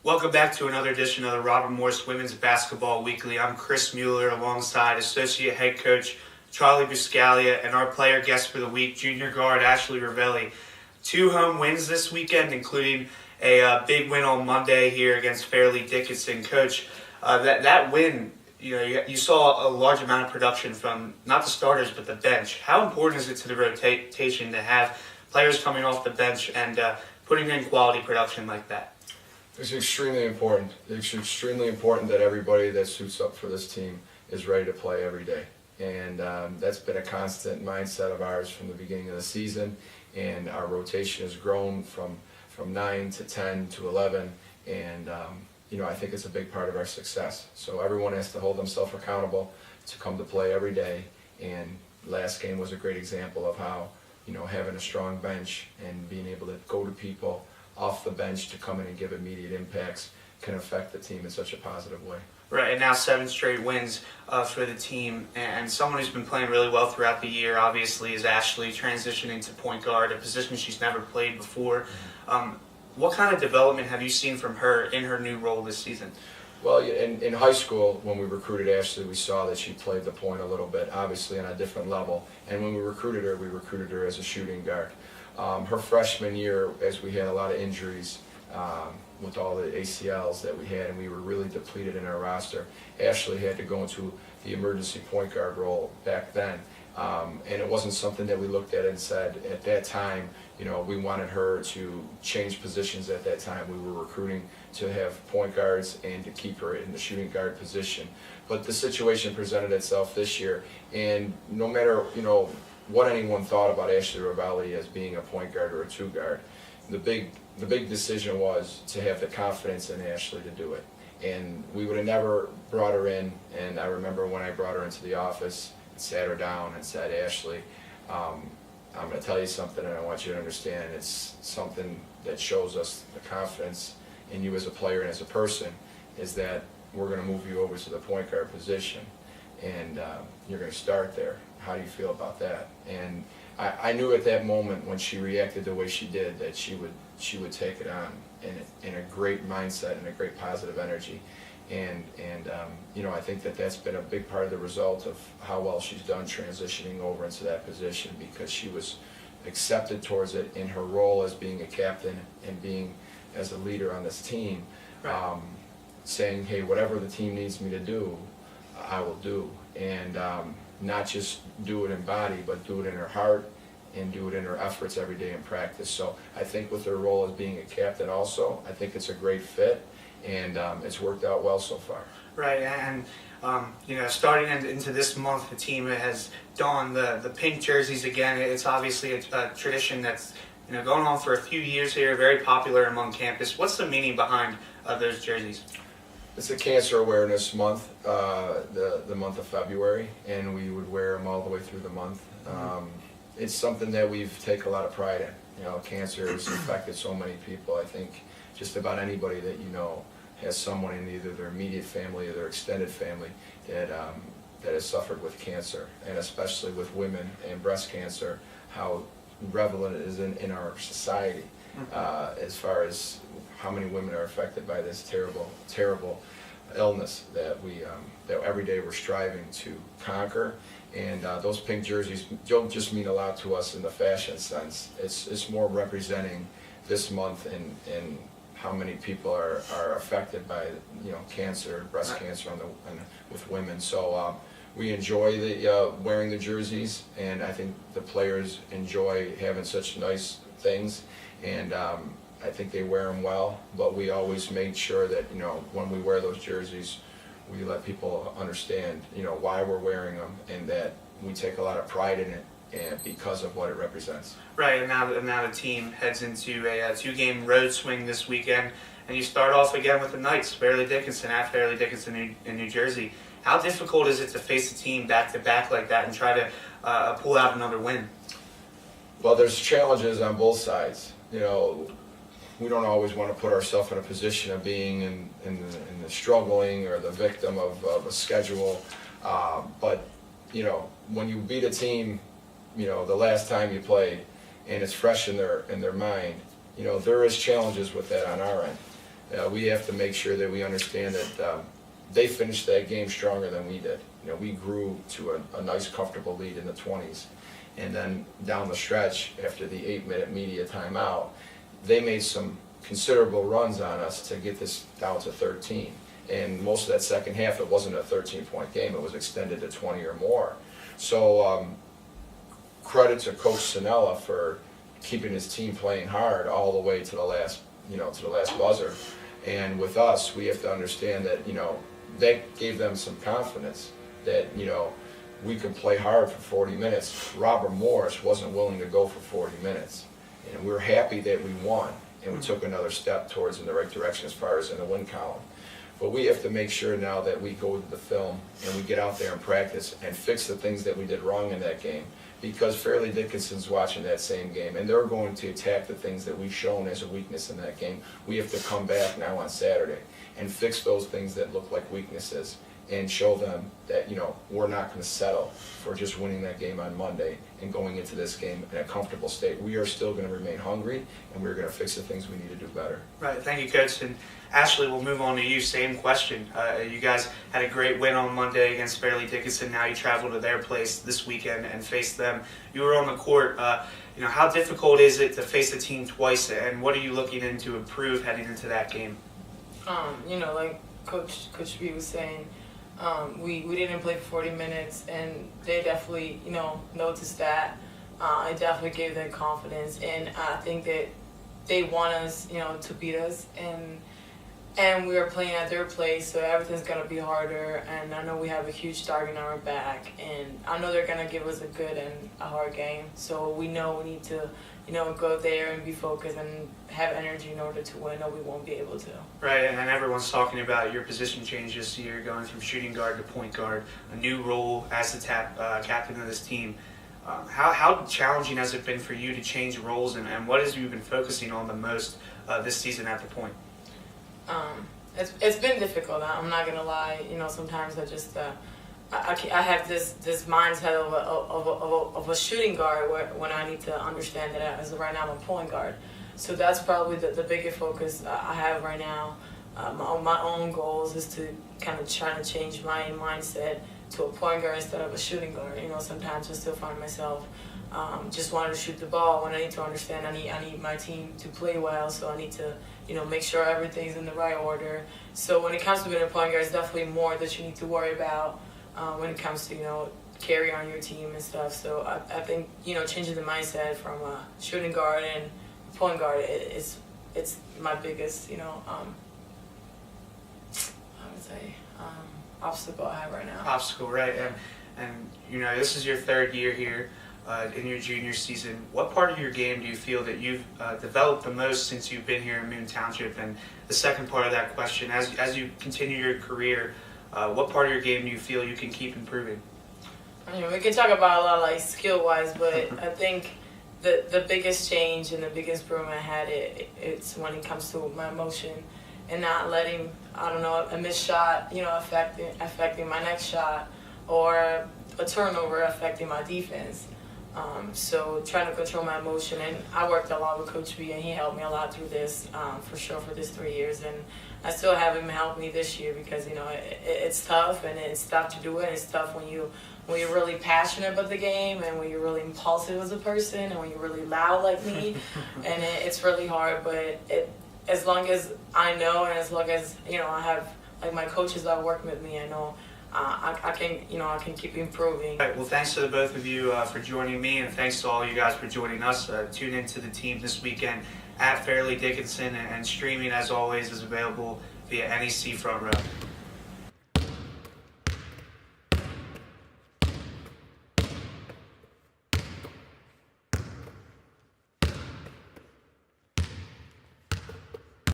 Welcome back to another edition of the Robert Morris Women's Basketball Weekly. I'm Chris Mueller alongside Associate Head Coach Charlie Buscaglia and our player guest for the week, junior guard Ashley Ravelli. 2 home wins this weekend, including a big win on Monday here against Fairleigh Dickinson. Coach, that win, you saw a large amount of production from not the starters but the bench. How important is it to the rotation to have players coming off the bench and putting in quality production like that? It's extremely important. It's extremely important that everybody that suits up for this team is ready to play every day. And that's been a constant mindset of ours from the beginning of the season. And our rotation has grown from 9 to 10 to 11. And, I think it's a big part of our success. So everyone has to hold themselves accountable to come to play every day. And last game was a great example of how, having a strong bench and being able to go to people off the bench to come in and give immediate impacts can affect the team in such a positive way. Right, and now 7 straight wins for the team, and someone who's been playing really well throughout the year, obviously, is Ashley, transitioning to point guard, a position she's never played before. What kind of development have you seen from her in her new role this season? Well, in high school, when we recruited Ashley, we saw that she played the point a little bit, obviously on a different level. And when we recruited her as a shooting guard. Her freshman year, as we had a lot of injuries with all the ACLs that we had, and we were really depleted in our roster, Ashley had to go into the emergency point guard role back then. And it wasn't something that we looked at and said at that time, we wanted her to change positions at that time. We were recruiting to have point guards and to keep her in the shooting guard position. But the situation presented itself this year, and no matter, what anyone thought about Ashley Ravelli as being a point guard or a 2 guard, the big decision was to have the confidence in Ashley to do it. And we would have never brought her in, and I remember when I brought her into the office, sat her down and said, Ashley, I'm going to tell you something and I want you to understand it's something that shows us the confidence in you as a player and as a person, is that we're going to move you over to the point guard position and you're going to start there. How do you feel about that? And I knew at that moment when she reacted the way she did that she would take it on in a great mindset and a great positive energy. And I think that's been a big part of the result of how well she's done transitioning over into that position, because she was accepted towards it in her role as being a captain and being as a leader on this team, right. Saying, hey, whatever the team needs me to do, I will do. And not just do it in body, but do it in her heart and do it in her efforts every day in practice. So I think with her role as being a captain also, I think it's a great fit. And it's worked out well so far. Right, and starting into this month, the team has donned the pink jerseys again. It's obviously a tradition that's going on for a few years here, very popular among campus. What's the meaning behind those jerseys? It's a Cancer Awareness Month, the month of February, and we would wear them all the way through the month. It's something that we've taken a lot of pride in. Cancer has affected so many people. I think just about anybody that has someone in either their immediate family or their extended family that has suffered with cancer, and especially with women and breast cancer, how prevalent it is in our society, as far as how many women are affected by this terrible illness that that every day we're striving to conquer. And those pink jerseys don't just mean a lot to us in the fashion sense. It's more representing this month and how many people are affected by cancer, breast cancer with women. So we enjoy wearing the jerseys, and I think the players enjoy having such nice things, and I think they wear them well. But we always make sure that when we wear those jerseys, we let people understand why we're wearing them, and that we take a lot of pride in it, and because of what it represents. Right, and now the team heads into a 2-game road swing this weekend, and you start off again with the Knights, Fairleigh Dickinson at Fairleigh Dickinson in New Jersey. How difficult is it to face a team back-to-back like that and try to pull out another win? Well, there's challenges on both sides. We don't always want to put ourselves in a position of being in the struggling or the victim of a schedule, but when you beat a team the last time you played, and it's fresh in their mind, there is challenges with that on our end. We have to make sure that we understand that they finished that game stronger than we did. We grew to a nice, comfortable lead in the 20s. And then down the stretch, after the 8-minute media timeout, they made some considerable runs on us to get this down to 13. And most of that second half, it wasn't a 13-point game. It was extended to 20 or more. So credit to Coach Sinella for keeping his team playing hard all the way to the last, to the last buzzer. And with us, we have to understand that, that gave them some confidence that, we could play hard for 40 minutes. Robert Morris wasn't willing to go for 40 minutes. And we were happy that we won, and we took another step towards in the right direction as far as in the win column. But we have to make sure now that we go to the film and we get out there and practice and fix the things that we did wrong in that game. Because Fairleigh Dickinson's watching that same game, and they're going to attack the things that we've shown as a weakness in that game. We have to come back now on Saturday and fix those things that look like weaknesses and show them that, we're not going to settle for just winning that game on Monday and going into this game in a comfortable state. We are still going to remain hungry, and we're going to fix the things we need to do better. Right. Thank you, Coach. And Ashley, we'll move on to you. Same question. You guys had a great win on Monday against Fairleigh Dickinson. Now you travel to their place this weekend and face them. You were on the court. How difficult is it to face the team twice, and what are you looking in to improve heading into that game? Like Coach B was saying, we didn't play for 40 minutes, and they definitely, noticed that. I definitely gave them confidence, and I think that they want us, to beat us, and we are playing at their place, so everything's going to be harder, and I know we have a huge target on our back, and I know they're going to give us a good and a hard game, so we know we need to, go there and be focused and have energy in order to win, or we won't be able to. Right, and everyone's talking about your position change this year, going from shooting guard to point guard, a new role as the captain of this team. How challenging has it been for you to change roles, and what have you been focusing on the most this season at the point? It's been difficult. I'm not gonna lie. Sometimes I just I have this mindset of a shooting guard when I need to understand that as right now I'm a point guard. So that's probably the biggest focus I have right now. My own goals is to kind of try to change my mindset to a point guard instead of a shooting guard. Sometimes I still find myself just wanting to shoot the ball when I need to understand I need my team to play well, so I need to make sure everything's in the right order. So when it comes to being a point guard, it's definitely more that you need to worry about when it comes to carry on your team and stuff. So I think changing the mindset from a shooting guard and point guard it's my biggest I would say obstacle I have right now. Obstacle, right? And this is your third year here in your junior season. What part of your game do you feel that you've developed the most since you've been here in Moon Township? And the second part of that question, as you continue your career, what part of your game do you feel you can keep improving? We can talk about a lot like skill-wise, but I think the biggest change and the biggest improvement I had it's when it comes to my emotion and not letting a missed shot affecting my next shot or a turnover affecting my defense. So trying to control my emotion, and I worked a lot with Coach B, and he helped me a lot through this, for sure, for this 3 years, and I still have him help me this year because it's tough, and it's tough to do it. It's tough when you're really passionate about the game, and when you're really impulsive as a person, and when you're really loud like me, and it's really hard. But as long as I know, and as long as I have my coaches that are working with me, I know. I can keep improving. All right, well, thanks to the both of you for joining me, and thanks to all you guys for joining us. Tune into the team this weekend at Fairleigh Dickinson, and streaming, as always, is available via NEC Front Row.